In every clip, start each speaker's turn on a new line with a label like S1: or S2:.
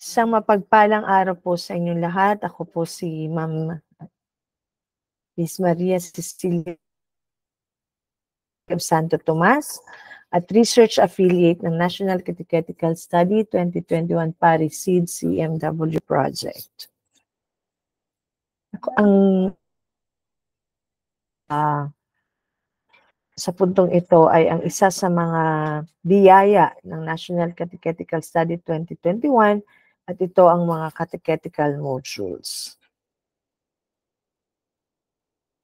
S1: Isang mapagpalang araw po sa inyong lahat. Ako po si Ma'am Miss Maria Cecilia Santo Tomas at Research Affiliate ng National Catechetical Study 2021 Paris Seed CMW Project. Sa puntong ito ay ang isa sa mga biyaya ng National Catechetical Study 2021 at ito ang mga catechetical modules.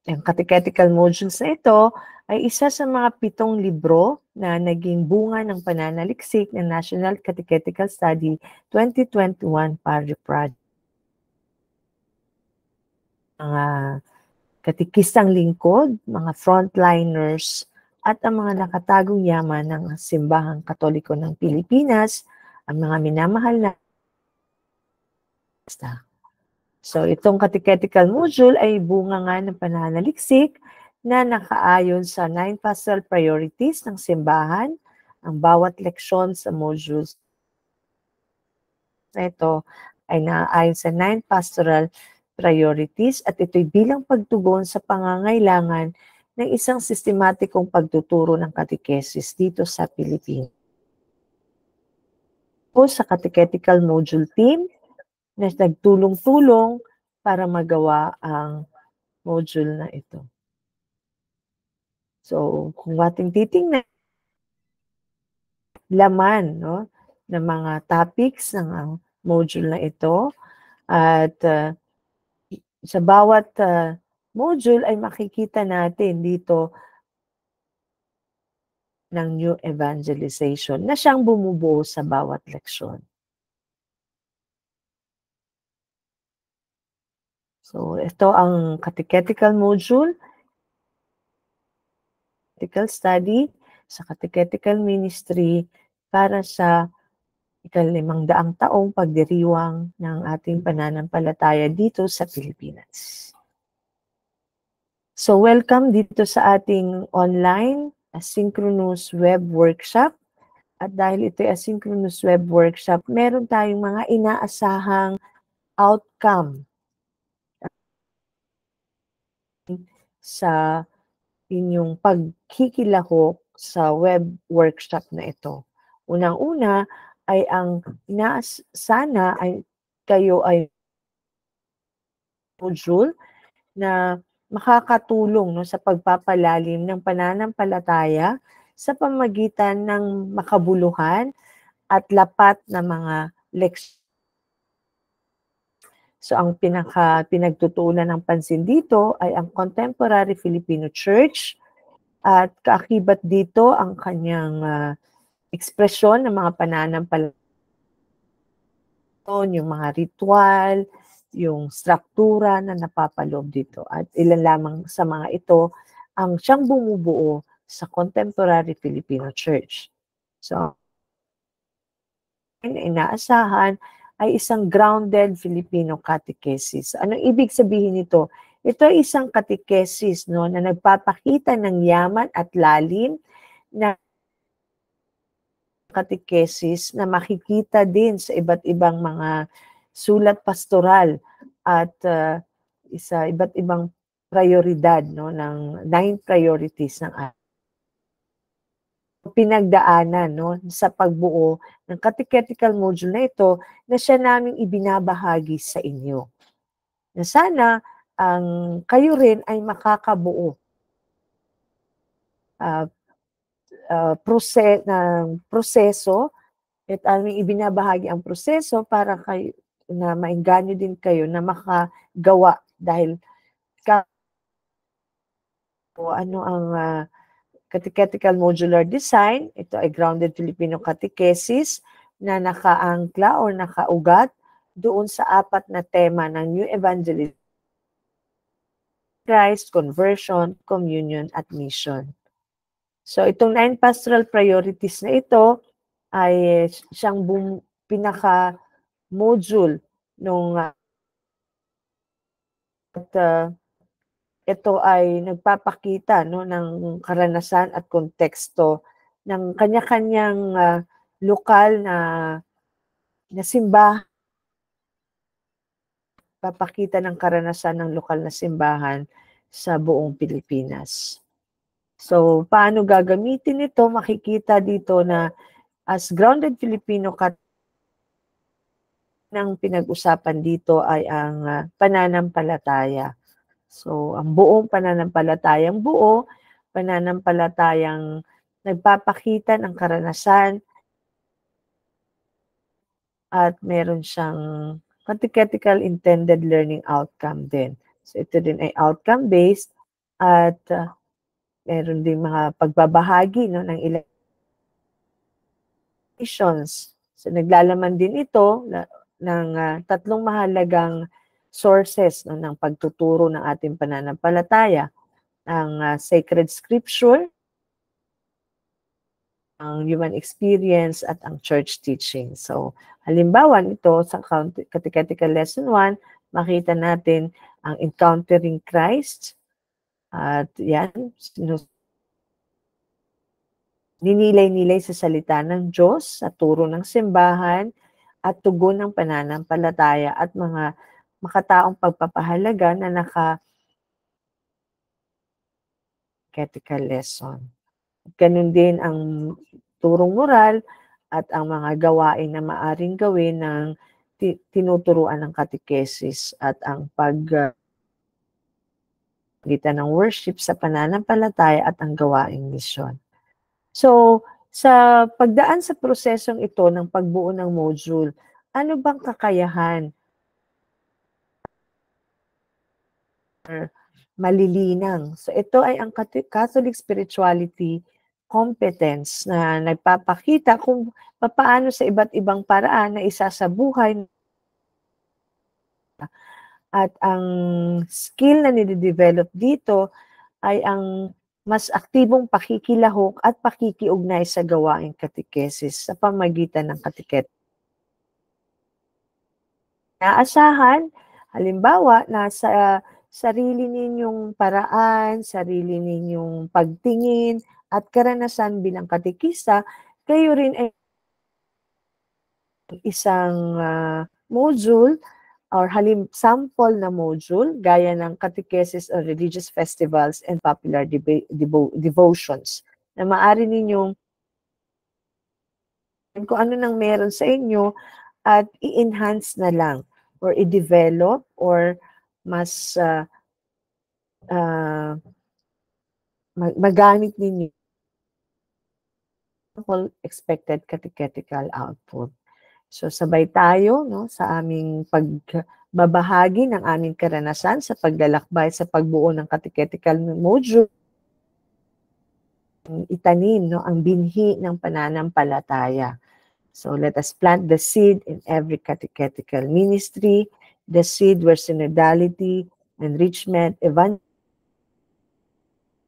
S1: Ang catechetical modules na ito ay isa sa mga 7 libro na naging bunga ng pananaliksik ng National Catechetical Study 2021 Paris Project. Mga katikistang lingkod, mga frontliners, at ang mga nakatagong yaman ng Simbahang Katoliko ng Pilipinas, ang mga minamahal na So, itong catechetical module ay bunga nga ng pananaliksik na nakaayon sa 9 pastoral priorities ng simbahan. Ang bawat leksyon sa modules na ito ay naaayon sa 9 pastoral priorities at ito'y bilang pagtugon sa pangangailangan ng isang sistematikong pagtuturo ng catechesis dito sa Pilipinas. Po sa catechetical module team na nagtulong-tulong para magawa ang module na ito. So, kung ating titingnan laman ng mga topics ng module na ito at sa bawat module ay makikita natin dito ng new evangelization na siyang bumubuo sa bawat leksyon. So, ito ang catechetical module, catechetical study, sa catechetical ministry para sa 500 taong pagdiriwang ng ating pananampalataya dito sa Pilipinas. So, welcome dito sa ating online asynchronous web workshop. At dahil ito ay asynchronous web workshop, meron tayong mga inaasahang outcome sa inyong pagkikilahok sa web workshop na ito. Unang-una ay ang sana ay kayo ay module na makakatulong sa pagpapalalim ng pananampalataya sa pamamagitan ng makabuluhan at lapat na mga leksyon. So ang pinagtutuunan ng pansin dito ay ang Contemporary Filipino Church at kaakibat dito ang kanyang ekspresyon ng mga pananampalataya, yung mga ritual, yung struktura na napapaloob dito. At ilan lamang sa mga ito ang siyang bumubuo sa Contemporary Filipino Church. So, inaasahan ay isang grounded Filipino catechesis. Anong ibig sabihin nito? Ito ay isang catechesis na nagpapakita ng yaman at lalim na catechesis na makikita din sa iba't ibang mga sulat pastoral at iba't ibang prioridad ng 9 priorities ng pinagdaanan sa pagbuo ng catechetical module na ito na siya naming ibinabahagi sa inyo. Na sana kayo rin ay makakabuo proseso at aming ibinabahagi ang proseso para kayo na maengganyo din kayo na makagawa dahil ano ang catechetical modular design. Ito ay grounded Filipino catechesis na nakaangkla o nakaugat doon sa 4 na tema ng New Evangelism: Christ, Conversion, Communion, at Mission. So itong 9 pastoral priorities na ito ay siyang pinaka-module nung ito ay nagpapakita ng karanasan at konteksto ng kanya-kanyang lokal na simbahan papakita ng karanasan ng lokal na simbahan sa buong Pilipinas. So, paano gagamitin ito? Makikita dito na as grounded Filipino ng pinag-usapan dito ay ang pananampalataya. So, ang buong pananampalatayang buo, pananampalatayang nagpapakita ng karanasan at meron siyang catechetical intended learning outcome din. So, ito din ay outcome-based at meron din mga pagbabahagi no, ng ilang missions. So, naglalaman din ito ng tatlong mahalagang sources no, ng pagtuturo ng ating pananampalataya. Ang sacred scripture, ang human experience, at ang church teaching. So, halimbawa nito sa Catechetical Lesson 1, makita natin ang encountering Christ. At yan, ninilay-nilay sa salita ng Diyos, sa turo ng simbahan, at tugon ng pananampalataya at mga makataong pagpapahalaga na catechetical lesson. Ganun din ang turong moral at ang mga gawain na maaring gawin ng tinuturuan ng catechesis at ang paggitan ng worship sa pananampalataya at ang gawaing misyon. So, sa pagdaan sa prosesong ito ng pagbuo ng module, ano bang kakayahan malilinang? So, ito ay ang Catholic spirituality competence na nagpapakita kung paano sa iba't ibang paraan na isasabuhay at ang skill na nide-develop dito ay ang mas aktibong pakikilahok at pakikiugnay sa gawaing catechesis sa pamagitan ng catechesis. Naasahan, halimbawa, nasa sarili ninyong paraan, sarili ninyong pagtingin, at karanasan bilang katekista, kayo rin ay isang module or sample na module gaya ng catechesis or religious festivals and popular devotions na maaari ninyong kung ano nang meron sa inyo at i-enhance na lang or i-develop or mas magamit ninyo expected catechetical output. So sabay tayo no, sa aming pagbabahagi ng aming karanasan sa paglalakbay sa pagbuo ng catechetical module. Itanim no, ang binhi ng pananampalataya. So let us plant the seed in every catechetical ministry, the seed where synodality, enrichment, evangelism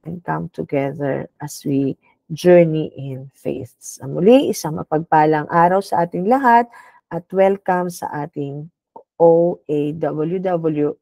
S1: and come together as we journey in faith. Sa muli, isang mapagpalang araw sa ating lahat at welcome sa ating OAWW.